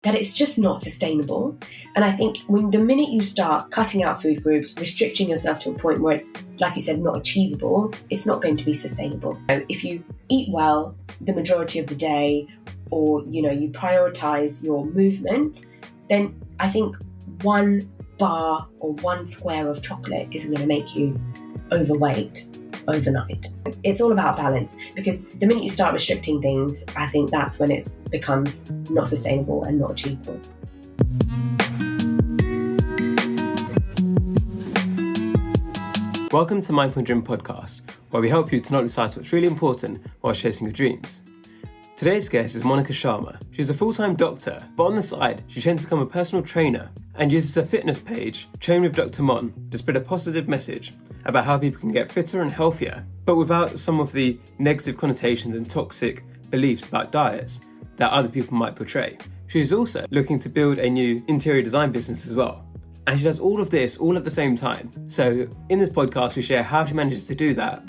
that it's just not sustainable. And I think the minute you start cutting out food groups, restricting yourself to a point where it's, like you said, not achievable, it's not going to be sustainable. So if you eat well the majority of the day, or, you prioritise your movement, then I think one bar or one square of chocolate isn't going to make you overweight overnight. It's all about balance, because the minute you start restricting things, I think that's when it becomes not sustainable and not achievable. Welcome to Mindful Dream Podcast, where we help you to not decide what's really important while chasing your dreams. Today's guest is Monika Sharma. She's a full-time doctor, but on the side, she trained to become a personal trainer and uses her fitness page, Train with Doctor Mon, to spread a positive message about how people can get fitter and healthier, but without some of the negative connotations and toxic beliefs about diets that other people might portray. She is also looking to build a new interior design business as well. And she does all of this all at the same time. So in this podcast, we share how she manages to do that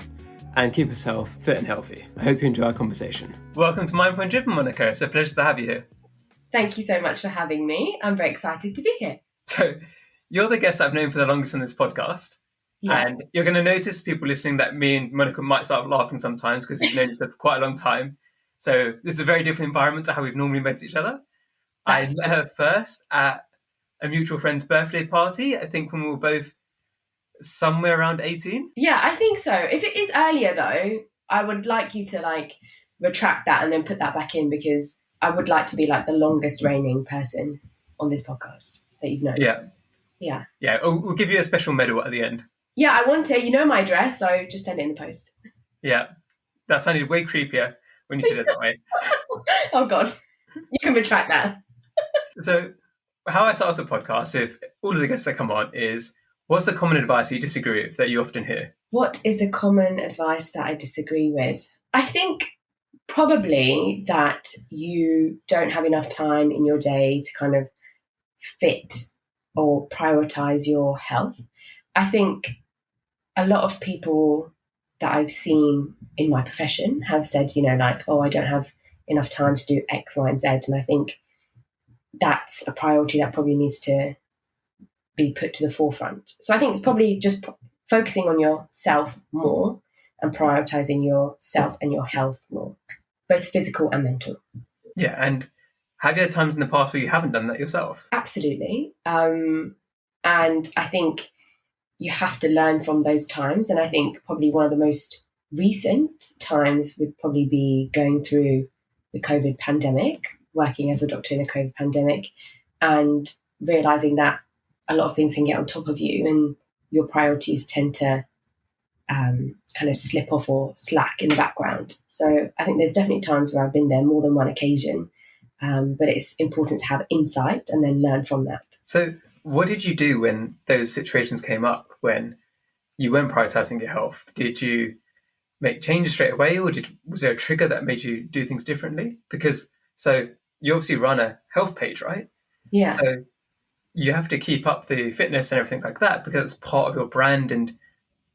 and keep herself fit and healthy. I hope you enjoy our conversation. Welcome to Mindful Dream, Monika. It's a pleasure to have you here. Thank you so much for having me. I'm very excited to be here. So you're the guest I've known for the longest on this podcast. Yeah. And you're going to notice, people listening, that me and Monika might start laughing sometimes because we've known each other for quite a long time. So this is a very different environment to how we've normally met each other. I met her first at a mutual friend's birthday party, I think when we were both somewhere around 18. Yeah, I think so. If it is earlier though, I would like you to retract that and then put that back in, because I would like to be the longest reigning person on this podcast that you've known. Yeah. We'll give you a special medal at the end. Yeah, I want it. You know my address, so just send it in the post. Yeah, that sounded way creepier when you said it that way. Oh God, you can retract that. So how I start off the podcast with all of the guests that come on is, what's the common advice you disagree with that you often hear? What is the common advice that I disagree with? I think probably that you don't have enough time in your day to kind of fit or prioritise your health. I think a lot of people that I've seen in my profession have said, I don't have enough time to do X, Y, and Z. And I think that's a priority that probably needs to be put to the forefront. So I think it's probably just focusing on yourself more and prioritising yourself and your health more, both physical and mental. Yeah, and have you had times in the past where you haven't done that yourself? Absolutely. And I think you have to learn from those times. And I think probably one of the most recent times would probably be going through the COVID pandemic, working as a doctor in the COVID pandemic, and realising that a lot of things can get on top of you and your priorities tend to kind of slip off or slack in the background. So I think there's definitely times where I've been there more than one occasion, but it's important to have insight and then learn from that. So what did you do when those situations came up, when you weren't prioritising your health? Did you make changes straight away, or was there a trigger that made you do things differently? Because so you obviously run a health page, right? Yeah. So you have to keep up the fitness and everything like that because it's part of your brand and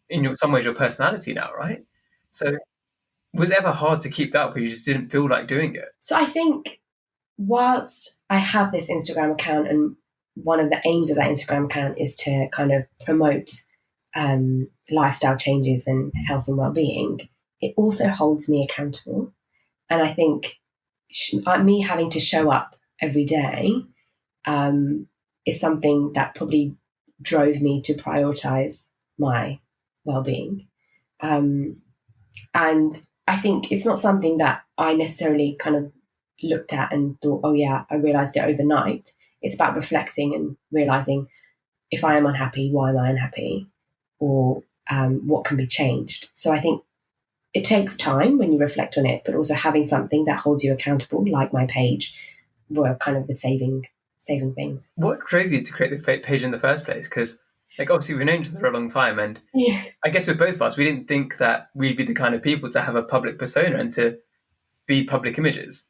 in some ways your personality now, right? So was it ever hard to keep that up because you just didn't feel like doing it? So I think whilst I have this Instagram account, and one of the aims of that Instagram account is to kind of promote lifestyle changes and health and well-being, it also holds me accountable. And I think me having to show up every day is something that probably drove me to prioritise my well-being. And I think it's not something that I necessarily kind of looked at and thought, oh yeah, I realised it overnight. It's about reflecting and realising, if I am unhappy, why am I unhappy? Or what can be changed? So I think it takes time when you reflect on it, but also having something that holds you accountable, like my page, were kind of the saving things. What drove you to create the page in the first place? Because obviously we've known each other for a long time, and yeah, I guess with both of us, we didn't think that we'd be the kind of people to have a public persona and to be public images.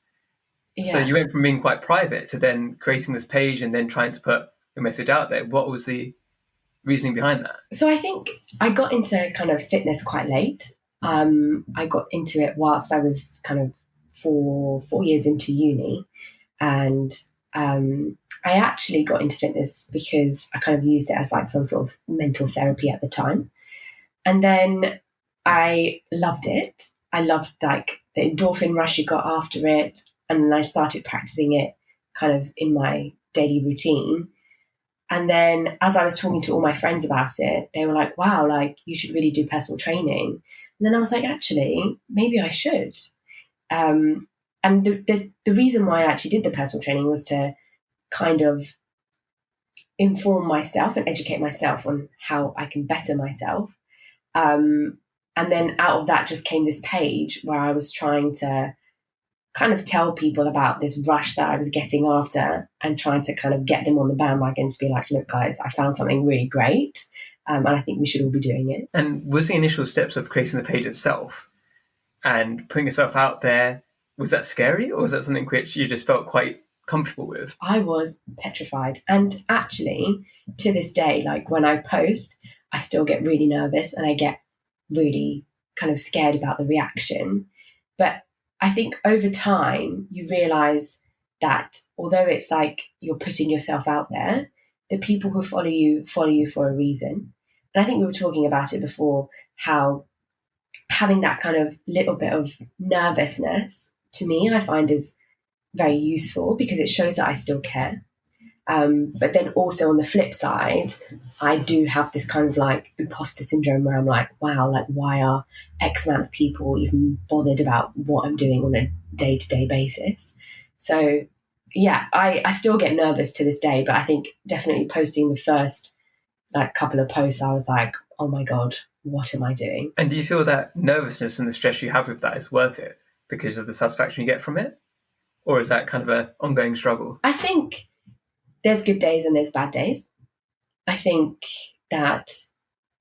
Yeah. So you went from being quite private to then creating this page and then trying to put your message out there. What was the reasoning behind that? So I think I got into kind of fitness quite late. I got into it whilst I was kind of four years into uni, and I actually got into fitness because I kind of used it as like some sort of mental therapy at the time. And then I loved it. I loved like the endorphin rush you got after it. And then I started practicing it kind of in my daily routine. And then as I was talking to all my friends about it, they were like, wow, like you should really do personal training. And then I was like, actually, maybe I should. And the reason why I actually did the personal training was to kind of inform myself and educate myself on how I can better myself. And then out of that just came this page where I was trying to kind of tell people about this rush that I was getting after and trying to kind of get them on the bandwagon to be like, look, guys, I found something really great. And I think we should all be doing it. And was the initial steps of creating the page itself and putting yourself out there, was that scary, or was that something which you just felt quite comfortable with? I was petrified. And actually, to this day, like when I post, I still get really nervous and I get really kind of scared about the reaction. But I think over time, you realize that although it's like you're putting yourself out there, the people who follow you for a reason. And I think we were talking about it before, how having that kind of little bit of nervousness, to me, I find is very useful because it shows that I still care. But then also on the flip side, I do have this kind of like imposter syndrome where I'm like, wow, like why are X amount of people even bothered about what I'm doing on a day-to-day basis? So yeah, I still get nervous to this day, but I think definitely posting the first like couple of posts, I was like, oh my God, what am I doing? And do you feel that nervousness and the stress you have with that is worth it because of the satisfaction you get from it? Or is that kind of an ongoing struggle? I think there's good days and there's bad days. I think that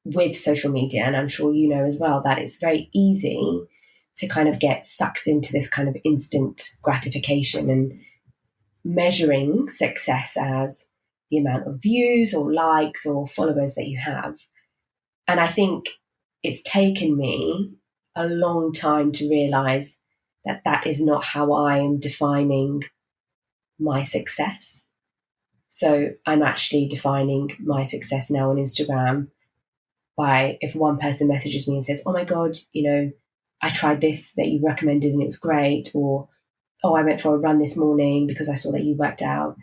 with social media, and I'm sure you know as well, that it's very easy to kind of get sucked into this kind of instant gratification and measuring success as the amount of views or likes or followers that you have. And I think it's taken me a long time to realize that that is not how I am defining my success. So I'm actually defining my success now on Instagram by if one person messages me and says, oh my God, you know, I tried this that you recommended and it was great, or, oh, I went for a run this morning because I saw that you worked out,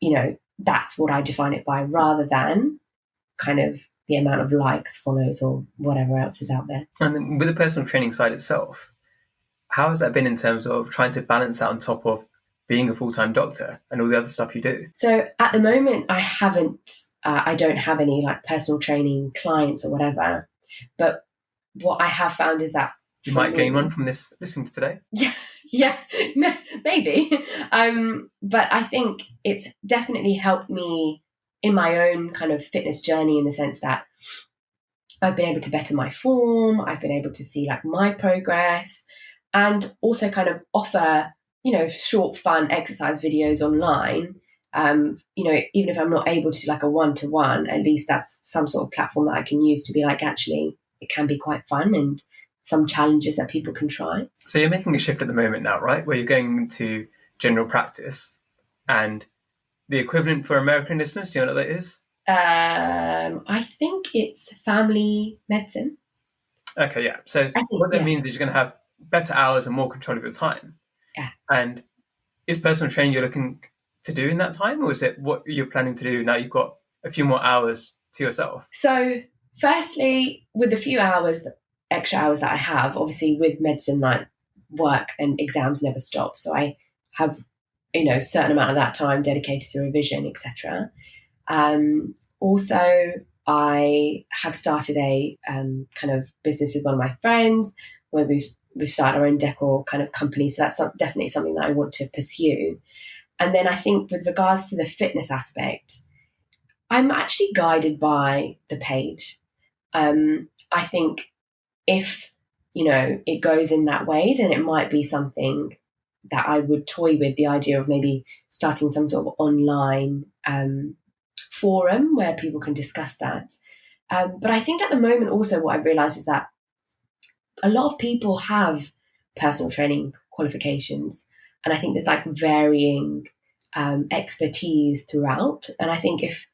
you know, that's what I define it by, rather than kind of the amount of likes, follows, or whatever else is out there. And then with the personal training side itself, how has that been in terms of trying to balance that on top of being a full-time doctor and all the other stuff you do? So at the moment, I don't have any like personal training clients or whatever. But what I have found is that you might gain one from this listening to today. Yeah, maybe. But I think it's definitely helped me in my own kind of fitness journey, in the sense that I've been able to better my form. I've been able to see like my progress, and also kind of offer, you know, short, fun exercise videos online. You know, even if I'm not able to like a one-to-one, at least that's some sort of platform that I can use to be like, actually, it can be quite fun and some challenges that people can try. So you're making a shift at the moment now, right? Where you're going into general practice, and the equivalent for American listeners, do you know what that is? I think it's family medicine. Okay, yeah. So what that means is you're going to have better hours and more control of your time. Yeah. And is personal training you're looking to do in that time, or is it what you're planning to do now you've got a few more hours to yourself? So firstly, with the few extra hours that I have, obviously with medicine, like work and exams never stop. So I have, you know, a certain amount of that time dedicated to revision, etc. Also, I have started a kind of business with one of my friends where we've started our own decor kind of company. So that's definitely something that I want to pursue. And then I think with regards to the fitness aspect, I'm actually guided by the page. I think if, you know, it goes in that way, then it might be something that I would toy with, the idea of maybe starting some sort of online forum where people can discuss that. But I think at the moment also what I've realised is that a lot of people have personal training qualifications. And I think there's like varying expertise throughout. And I think if,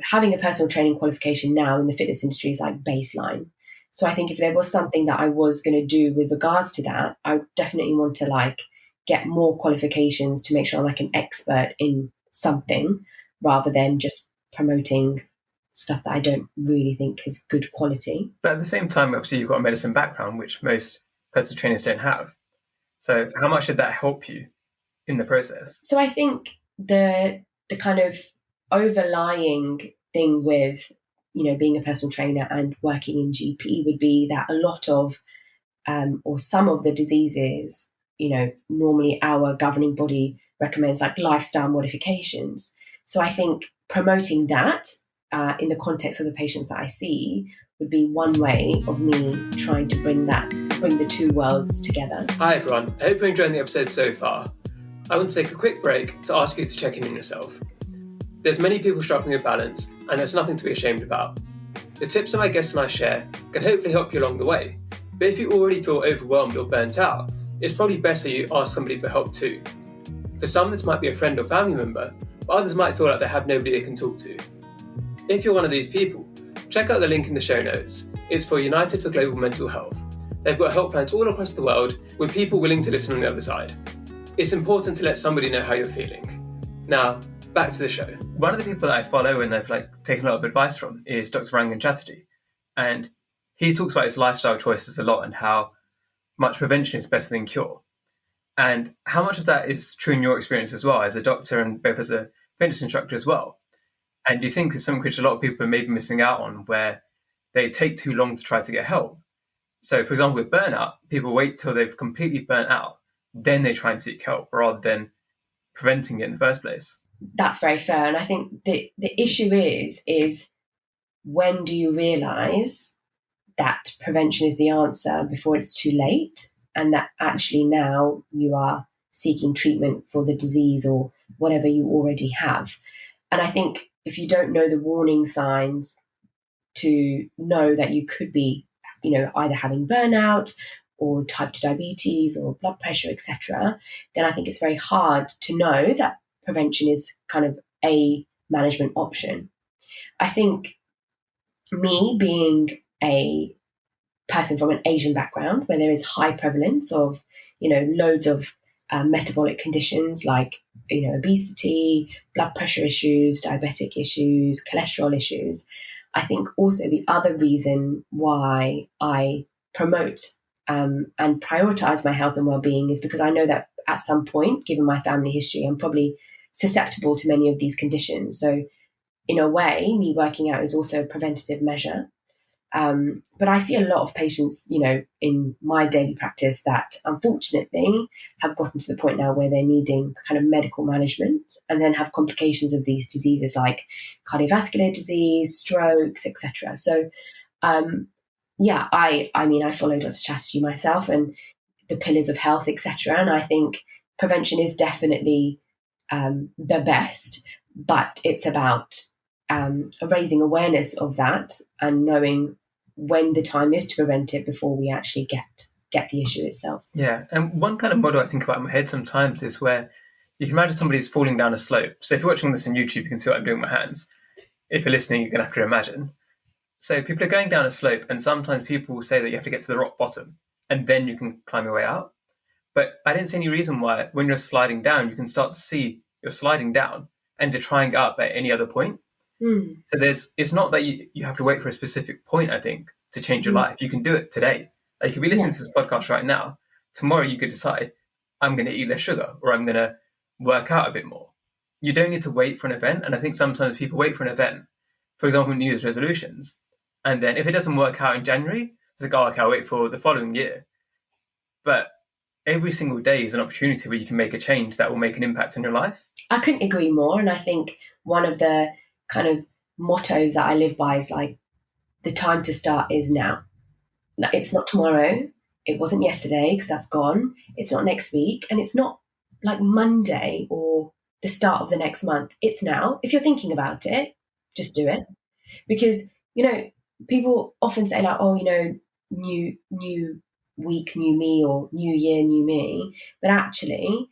having a personal training qualification now in the fitness industry is like baseline. So I think if there was something that I was going to do with regards to that, I definitely want to like get more qualifications to make sure I'm like an expert in something rather than just promoting stuff that I don't really think is good quality. But at the same time, obviously you've got a medicine background, which most personal trainers don't have. So how much did that help you in the process? So I think the kind of overlying thing with, being a personal trainer and working in GP would be that a lot of, or some of the diseases, normally our governing body recommends like lifestyle modifications. So I think promoting that in the context of the patients that I see would be one way of me trying to bring the two worlds together. Hi everyone, I hope you're enjoying the episode so far. I want to take a quick break to ask you to check in on yourself. There's many people struggling with balance, and there's nothing to be ashamed about. The tips that my guests and I share can hopefully help you along the way, but if you already feel overwhelmed or burnt out, it's probably best that you ask somebody for help too. For some, this might be a friend or family member, but others might feel like they have nobody they can talk to. If you're one of these people, check out the link in the show notes. It's for United for Global Mental Health. They've got helplines all across the world with people willing to listen on the other side. It's important to let somebody know how you're feeling. Now, back to the show. One of the people that I follow and I've taken a lot of advice from is Dr. Rangan Chatterjee. And he talks about his lifestyle choices a lot and how much prevention is better than cure. And how much of that is true in your experience as well, as a doctor and both as a fitness instructor as well? And do you think it's something which a lot of people are maybe missing out on, where they take too long to try to get help? So, for example, with burnout, people wait till they've completely burnt out, then they try and seek help rather than preventing it in the first place. That's very fair. And I think the issue is when do you realise that prevention is the answer before it's too late, and that actually now you are seeking treatment for the disease or whatever you already have. And I think if you don't know the warning signs to know that you could be, either having burnout or type 2 diabetes or blood pressure, etc., then I think it's very hard to know that prevention is kind of a management option. I think me being a person from an Asian background where there is high prevalence of, loads of metabolic conditions like, obesity, blood pressure issues, diabetic issues, cholesterol issues. I think also the other reason why I promote and prioritize my health and well-being is because I know that at some point, given my family history, I'm probably susceptible to many of these conditions. So in a way, me working out is also a preventative measure. But I see a lot of patients, in my daily practice that unfortunately have gotten to the point now where they're needing kind of medical management and then have complications of these diseases like cardiovascular disease, strokes, etc. So, I follow Dr. Chatterjee myself and the pillars of health, etc. And I think prevention is definitely the best, but it's about raising awareness of that and knowing when the time is to prevent it before we actually get the issue itself. Yeah, and one kind of model I think about in my head sometimes is where you can imagine somebody's falling down a slope. So if you're watching this on YouTube, you can see what I'm doing with my hands. If you're listening, you're going to have to imagine. So people are going down a slope, and sometimes people will say that you have to get to the rock bottom, and then you can climb your way out. But I didn't see any reason why when you're sliding down, you can start to see you're sliding down and to try and get up at any other point. So it's not that you have to wait for a specific point, I think, to change your life. You can do it today. Like, you could be listening to this podcast right now. Tomorrow you could decide, I'm going to eat less sugar or I'm going to work out a bit more. You don't need to wait for an event. And I think sometimes people wait for an event, for example, New Year's resolutions. And then if it doesn't work out in January, it's like, oh, okay, I'll wait for the following year. But every single day is an opportunity where you can make a change that will make an impact on your life. I couldn't agree more. And I think one of the kind of mottos that I live by is like, the time to start is now. It's not tomorrow. It wasn't yesterday because that's gone. It's not next week. And it's not like Monday or the start of the next month. It's now. If you're thinking about it, just do it. Because, people often say like, oh, new week, new me, or new year, new me. But actually,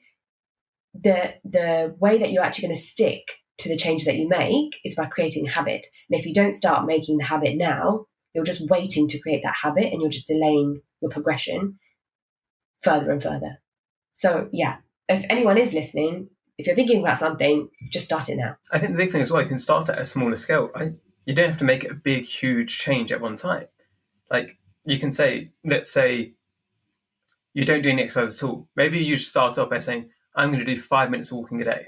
the way that you're actually going to stick to the change that you make is by creating a habit. And if you don't start making the habit now, you're just waiting to create that habit and you're just delaying your progression further and further. So yeah, if anyone is listening, if you're thinking about something, just start it now. I think the big thing as well, you can start at a smaller scale, right? You don't have to make it a big, huge change at one time. Like you can say, let's say you don't do any exercise at all. Maybe you start off by saying, I'm going to do 5 minutes of walking a day.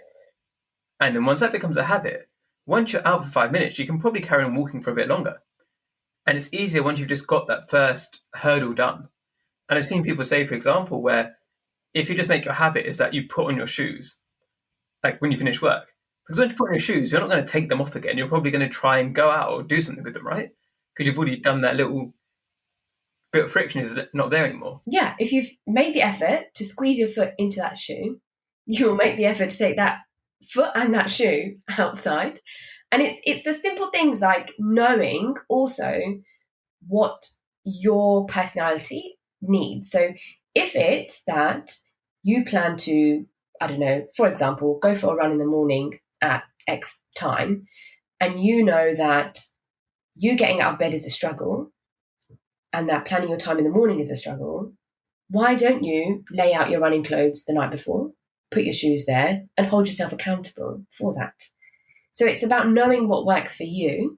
And then once that becomes a habit, once you're out for 5 minutes, you can probably carry on walking for a bit longer. And it's easier once you've just got that first hurdle done. And I've seen people say, for example, where if you just make your habit is that you put on your shoes, like when you finish work. Because when you put on your shoes, you're not going to take them off again. You're probably going to try and go out or do something with them, right? Because you've already done that little bit of friction is not there anymore. Yeah, if you've made the effort to squeeze your foot into that shoe, you'll make the effort to take that foot and that shoe outside. And it's the simple things like knowing also what your personality needs. So if it's that you plan to, I don't know, for example, go for a run in the morning at X time, and you know that you getting out of bed is a struggle and that planning your time in the morning is a struggle, why don't you lay out your running clothes the night before, put your shoes there and hold yourself accountable for that? So it's about knowing what works for you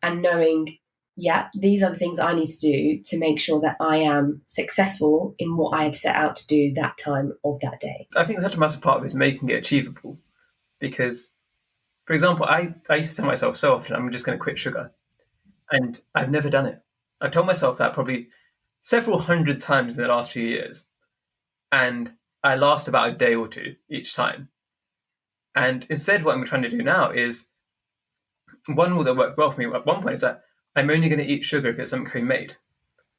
and knowing, yeah, these are the things I need to do to make sure that I am successful in what I have set out to do that time of that day. I think such a massive part of it is making it achievable. Because, for example, I used to tell myself so often, I'm just going to quit sugar. And I've never done it. I've told myself that probably several hundred times in the last few years. And I last about a day or two each time. And instead, what I'm trying to do now is, one rule that worked well for me at one point is that I'm only going to eat sugar if it's something homemade.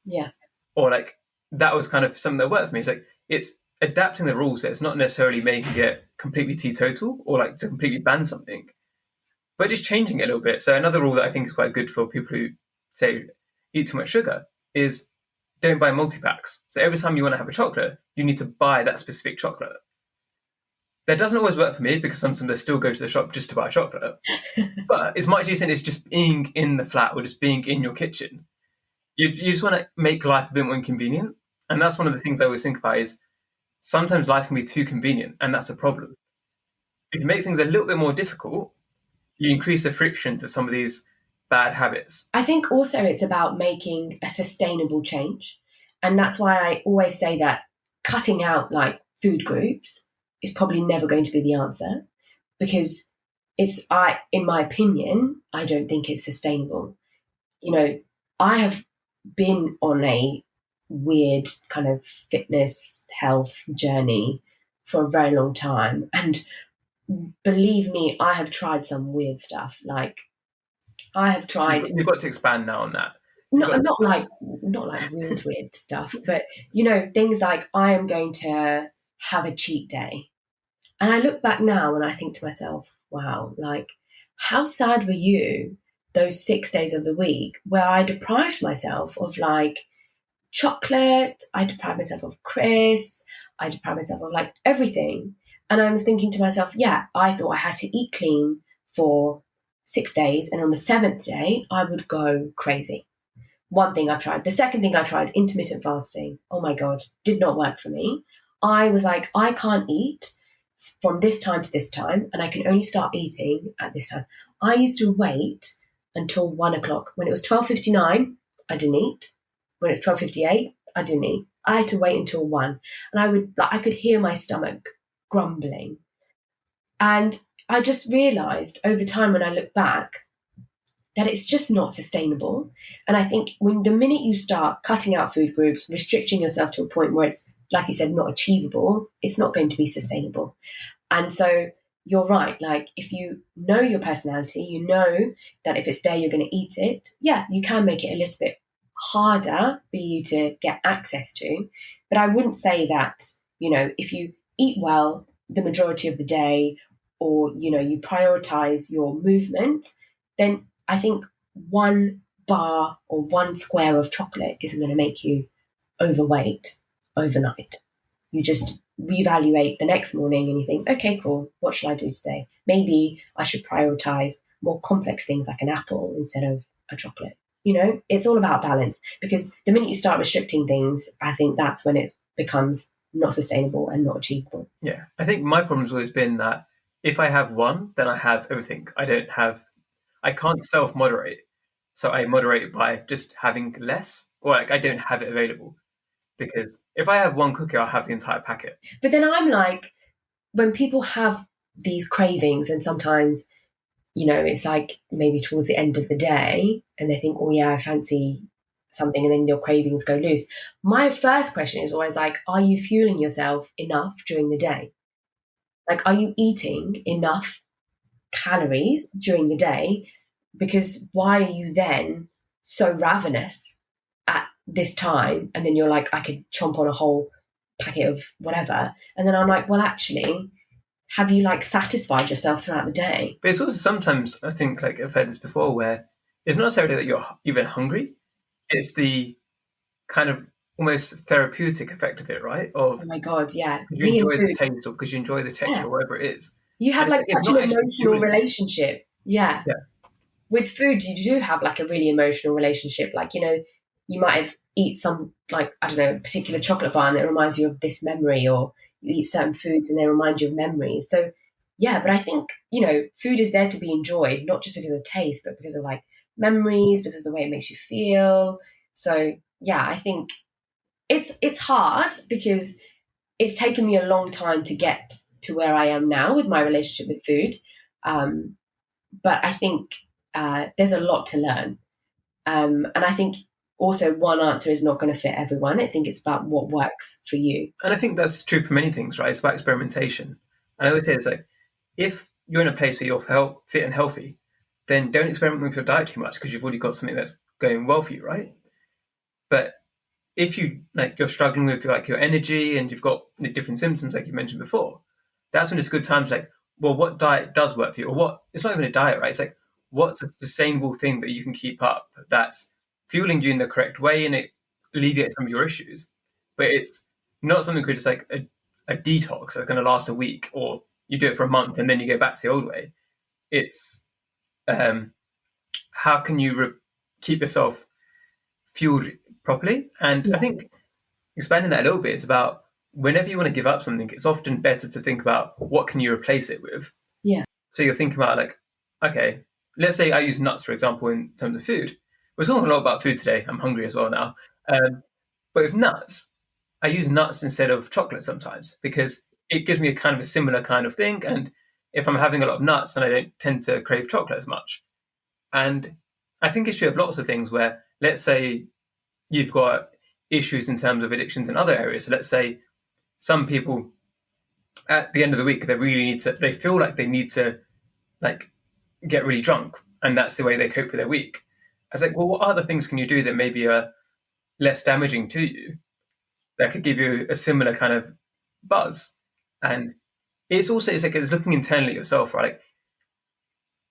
Yeah. Or like, that was kind of something that worked for me. It's like, it's adapting the rules. So it's not necessarily making it completely teetotal or like to completely ban something, but just changing it a little bit. So another rule that I think is quite good for people who say eat too much sugar is don't buy multi-packs. So every time you want to have a chocolate, you need to buy that specific chocolate. That doesn't always work for me because sometimes I still go to the shop just to buy chocolate. But it's much easier than it's just being in the flat or just being in your kitchen. You just want to make life a bit more inconvenient. And that's one of the things I always think about is sometimes life can be too convenient, and that's a problem. If you make things a little bit more difficult, you increase the friction to some of these bad habits. I think also it's about making a sustainable change. And that's why I always say that cutting out like food groups is probably never going to be the answer, because in my opinion, I don't think it's sustainable. You know, I have been on a weird kind of fitness health journey for a very long time. And believe me, I have tried some weird stuff. Like I have tried. You've got to expand now on that. Not like weird stuff, but you know, things like I am going to have a cheat day. And I look back now and I think to myself, wow, like how sad were you those 6 days of the week where I deprived myself of like chocolate, I deprived myself of crisps, I deprived myself of like everything. And I was thinking to myself, yeah, I thought I had to eat clean for 6 days. And on the 7th day, I would go crazy. One thing I tried. The second thing I tried, intermittent fasting. Oh my God, did not work for me. I was like, I can't eat from this time to this time, and I can only start eating at this time. I used to wait until 1 o'clock. When it was 12:59, I didn't eat. When it's 12:58, I didn't eat. I had to wait until 1. And I could hear my stomach grumbling. And I just realized over time when I look back that it's just not sustainable. And I think the minute you start cutting out food groups, restricting yourself to a point where it's, like you said, not achievable, it's not going to be sustainable. And so you're right. Like if you know your personality, you know that if it's there, you're going to eat it. Yeah, you can make it a little bit harder for you to get access to. But I wouldn't say that, you know, if you eat well the majority of the day, or, you know, you prioritize your movement, then I think 1 bar or 1 square of chocolate isn't going to make you overweight overnight. You just reevaluate the next morning and you think, okay, cool, what should I do today? Maybe I should prioritize more complex things like an apple instead of a chocolate. It's all about balance, because the minute you start restricting things, I think that's when it becomes not sustainable and not achievable. Yeah, I think my problem's always been that if I have one, then I have everything. I can't self-moderate. So I moderate by just having less, or I don't have it available. Because if I have one cookie, I'll have the entire packet. But then I'm like, when people have these cravings, and sometimes, it's like maybe towards the end of the day and they think, oh yeah, I fancy something, and then your cravings go loose. My first question is always like, are you fueling yourself enough during the day? Like, are you eating enough calories during the day? Because why are you then so ravenous at this time? And then you're like, I could chomp on a whole packet of whatever. And then I'm like, well, actually, have you satisfied yourself throughout the day? But it's also sometimes, I think, I've heard this before, where it's not necessarily that you're even hungry. It's the kind of almost therapeutic effect of it, right? Oh my God, yeah. Because you enjoy the taste, or because you enjoy the texture, or whatever it is. You have such an emotional relationship. Yeah. With food, you do have a really emotional relationship. You might have eat some, I don't know, particular chocolate bar and it reminds you of this memory, or you eat certain foods and they remind you of memories. So, yeah, but I think, food is there to be enjoyed, not just because of taste, but because of memories, because of the way it makes you feel. So, yeah, I think it's hard because it's taken me a long time to get to where I am now with my relationship with food. But I think there's a lot to learn. And I think also one answer is not going to fit everyone. I think it's about what works for you. And I think that's true for many things, right? It's about experimentation. And I always say it's if you're in a place where you're fit and healthy, then don't experiment with your diet too much, because you've already got something that's going well for you, right? But if you you're struggling with your energy and you've got the different symptoms like you mentioned before, that's when it's a good time to well, what diet does work for you? Or it's not even a diet, right? It's what's a sustainable thing that you can keep up that's fueling you in the correct way and it alleviates some of your issues. But it's not something where it's a detox that's going to last a week, or you do it for a month and then you go back to the old way. It's how can you keep yourself fueled properly? And I think expanding that a little bit is about whenever you want to give up something, it's often better to think about what can you replace it with. Yeah. So you're thinking about okay, let's say I use nuts, for example, in terms of food. We're talking a lot about food today. I'm hungry as well now. But with nuts, I use nuts instead of chocolate sometimes because it gives me a kind of a similar kind of thing. And if I'm having a lot of nuts, then I don't tend to crave chocolate as much. And I think it's true of lots of things where, let's say you've got issues in terms of addictions in other areas. So let's say some people at the end of the week, they feel like they need to get really drunk, and that's the way they cope with their week. I was well, what other things can you do that maybe are less damaging to you that could give you a similar kind of buzz? And it's looking internally at yourself, right?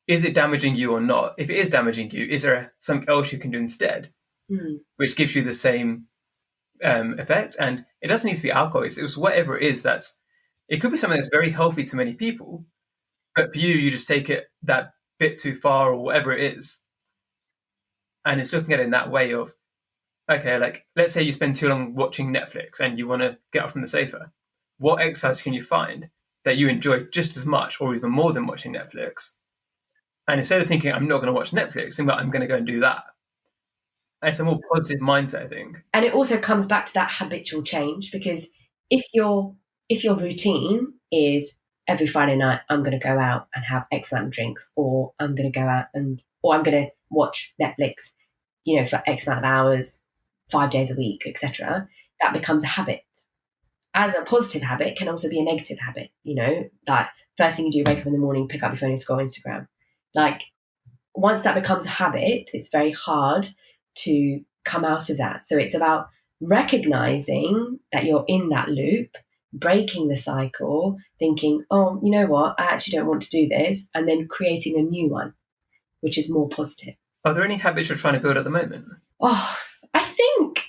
Is it damaging you or not? If it is damaging you, is there something else you can do instead, which gives you the same effect? And it doesn't need to be alcohol. It's whatever it is it could be something that's very healthy to many people, but for you, you just take it that bit too far or whatever it is. And it's looking at it in that way of, okay, let's say you spend too long watching Netflix and you want to get up from the sofa. What exercise can you find that you enjoy just as much or even more than watching Netflix? And instead of thinking, I'm not going to watch Netflix, think about, I'm going to go and do that. And it's a more positive mindset, I think. And it also comes back to that habitual change, because if your routine is every Friday night, I'm going to go out and have X amount of drinks, or I'm going to go out or I'm going to watch Netflix, for X amount of hours, 5 days a week, etc., that becomes a habit. As a positive habit can also be a negative habit, first thing you do, wake up in the morning, pick up your phone and scroll Instagram. Once that becomes a habit, it's very hard to come out of that. So it's about recognizing that you're in that loop, breaking the cycle, thinking, oh, you know what, I actually don't want to do this, and then creating a new one, which is more positive. Are there any habits you're trying to build at the moment? Oh, I think,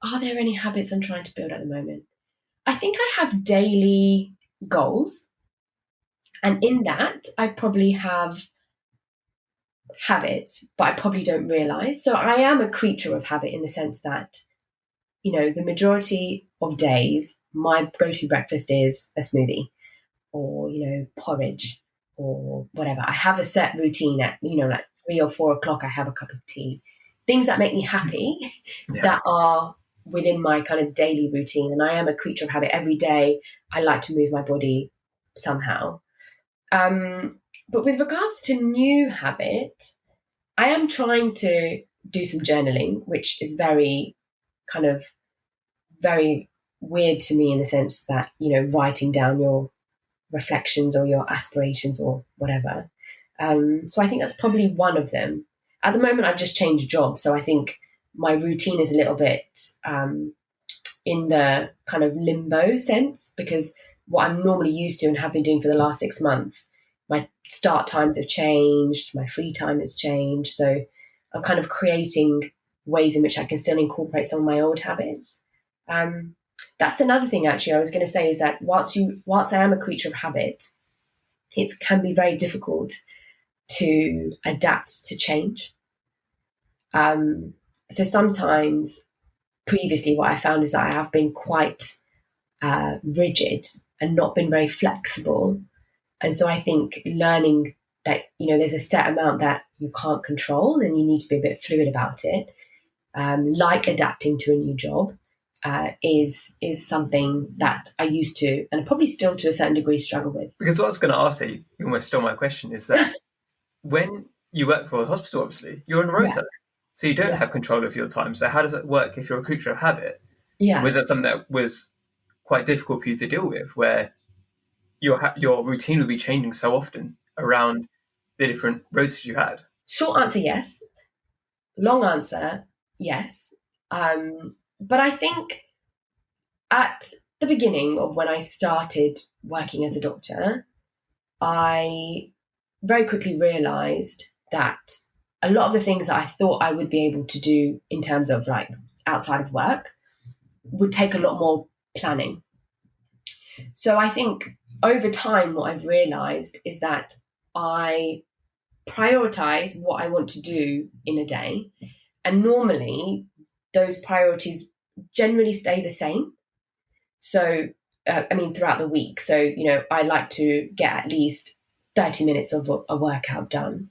are there any habits I'm trying to build at the moment? I think I have daily goals. And in that, I probably have habits, but I probably don't realize. So I am a creature of habit in the sense that, the majority of days, my go-to breakfast is a smoothie or, porridge or whatever. I have a set routine at, like 3 or 4 o'clock, I have a cup of tea. Things that make me happy that are within my kind of daily routine. And I am a creature of habit. Every day, I like to move my body somehow. But with regards to new habit, I am trying to do some journaling, which is very weird to me in the sense that, writing down your reflections or your aspirations or whatever. So I think that's probably one of them. At the moment, I've just changed jobs. So I think my routine is a little bit in the kind of limbo sense, because what I'm normally used to and have been doing for the last 6 months, my start times have changed, my free time has changed. So I'm kind of creating ways in which I can still incorporate some of my old habits. That's another thing, actually, I was going to say, is that whilst I am a creature of habit, it can be very difficult to adapt to change. So sometimes previously what I found is that I have been quite rigid and not been very flexible. And so I think learning that, there's a set amount that you can't control and you need to be a bit fluid about it, like adapting to a new job, is something that I used to, and probably still to a certain degree, struggle with. Because what I was going to ask you almost stole my question, is that when you work for a hospital, obviously, you're on rota. So you don't have control of your time. So how does it work if you're a creature of habit? Yeah. Was that something that was quite difficult for you to deal with, where your routine would be changing so often around the different rotas you had? Short answer, yes. Long answer, yes. But I think at the beginning of when I started working as a doctor, I very quickly realized that a lot of the things that I thought I would be able to do in terms of like outside of work would take a lot more planning. So I think over time, what I've realized is that I prioritize what I want to do in a day. And normally those priorities generally stay the same. So, throughout the week. So, I like to get at least 30 minutes of a workout done,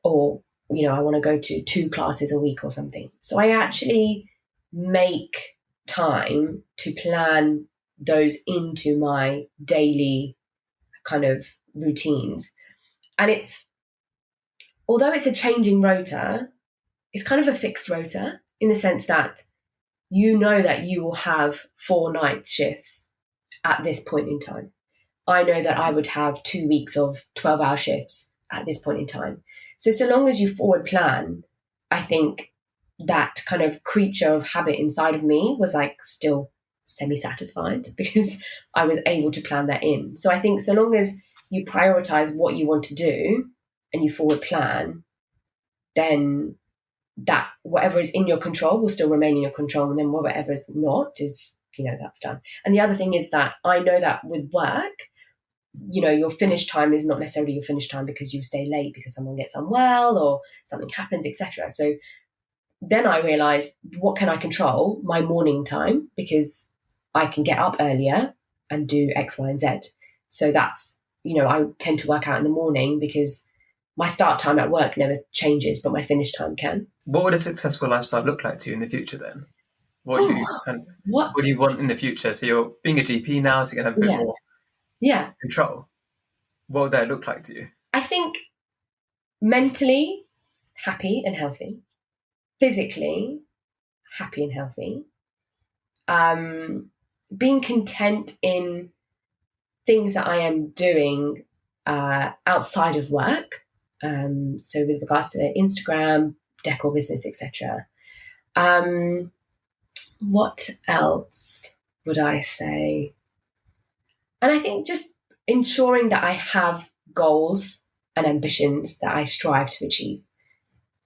or, I want to go to 2 classes a week or something. So I actually make time to plan those into my daily kind of routines. And although it's a changing rota, it's kind of a fixed rota in the sense that that you will have 4 night shifts at this point in time. I know that I would have 2 weeks of 12-hour shifts at this point in time. So long as you forward plan, I think that kind of creature of habit inside of me was like still semi-satisfied because I was able to plan that in. So I think so long as you prioritize what you want to do and you forward plan, then that whatever is in your control will still remain in your control, and then whatever is not is, that's done. And the other thing is that I know that with work, your finish time is not necessarily your finish time because you stay late because someone gets unwell or something happens, etc. So then I realized, what can I control? My morning time, because I can get up earlier and do X, Y, and Z. So that's, I tend to work out in the morning because my start time at work never changes, but my finish time can. What would a successful lifestyle look like to you in the future then? What do you want in the future? So you're being a GP now, so you're going to have a bit more control. What would that look like to you? I think mentally happy and healthy, physically happy and healthy, being content in things that I am doing outside of work. So with regards to Instagram, decor business, etc. What else would I say? And I think just ensuring that I have goals and ambitions that I strive to achieve,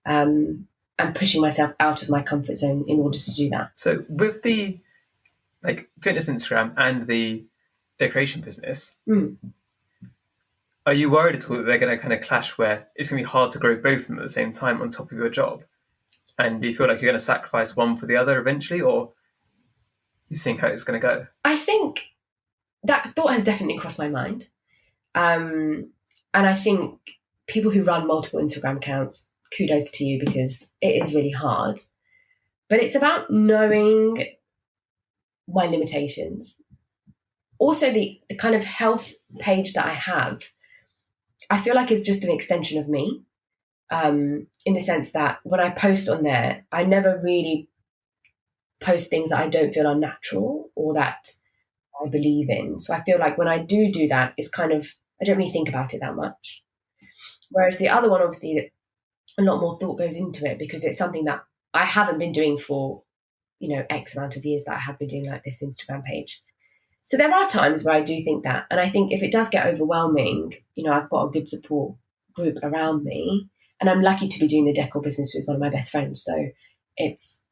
and pushing myself out of my comfort zone in order to do that. So with the like fitness Instagram and the decoration business, are you worried at all that they're going to kind of clash where it's going to be hard to grow both of them at the same time on top of your job? And do you feel like you're going to sacrifice one for the other eventually, or you think how it's going to go? I think that thought has definitely crossed my mind. And I think people who run multiple Instagram accounts, kudos to you, because it is really hard. But it's about knowing my limitations. Also, the kind of health page that I have, I feel like is just an extension of me, in the sense that when I post on there, I never really post things that I don't feel are natural or that I believe in. So I feel like when I do that, it's kind of, I don't really think about it that much. Whereas the other one, obviously, a lot more thought goes into it because it's something that I haven't been doing for, X amount of years that I have been doing like this Instagram page. So there are times where I do think that. And I think if it does get overwhelming, I've got a good support group around me. And I'm lucky to be doing the decor business with one of my best friends. So it's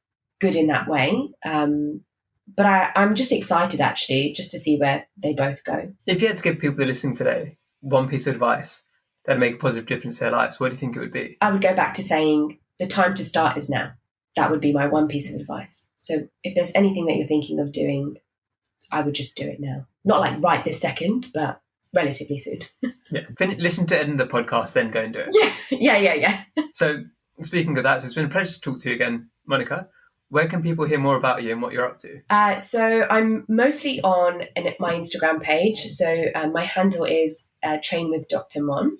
good in that way. But I'm just excited, actually, just to see where they both go. If you had to give people that are listening today one piece of advice that'd make a positive difference to their lives, what do you think it would be? I would go back to saying the time to start is now. That would be my one piece of advice. So if there's anything that you're thinking of doing, I would just do it now. Not like right this second, but relatively soon. Yeah. Listen to the end of the podcast, then go and do it. Yeah. So speaking of that, so it's been a pleasure to talk to you again, Monika. Where can people hear more about you and what you're up to? So I'm mostly on my Instagram page. So my handle is Train with Doctor Mon.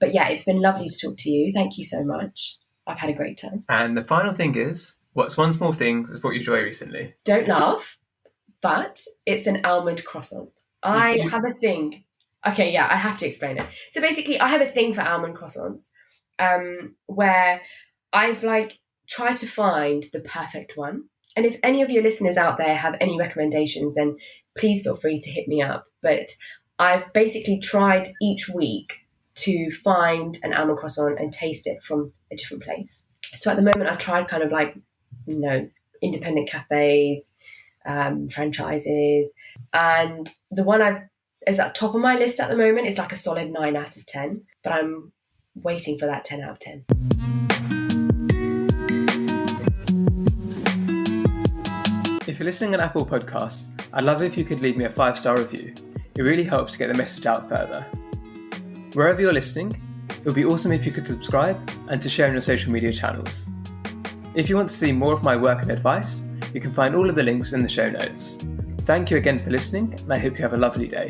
But yeah, it's been lovely to talk to you. Thank you so much. I've had a great time. And the final thing is, what's one small thing that's brought you joy recently? Don't laugh, but it's an almond croissant. I have a thing. Okay, yeah, I have to explain it. So basically, I have a thing for almond croissants, where I've tried to find the perfect one. And if any of your listeners out there have any recommendations, then please feel free to hit me up. But I've basically tried each week to find an almond croissant and taste it from a different place. So at the moment, I've tried kind of independent cafes, franchises, and the one is at top of my list at the moment is like a solid 9 out of 10, but I'm waiting for that 10 out of 10. If you're listening on Apple Podcasts, I'd love it if you could leave me a 5-star review. It really helps to get the message out further. Wherever you're listening, it would be awesome if you could subscribe and to share on your social media channels. If you want to see more of my work and advice, you can find all of the links in the show notes. Thank you again for listening, and I hope you have a lovely day.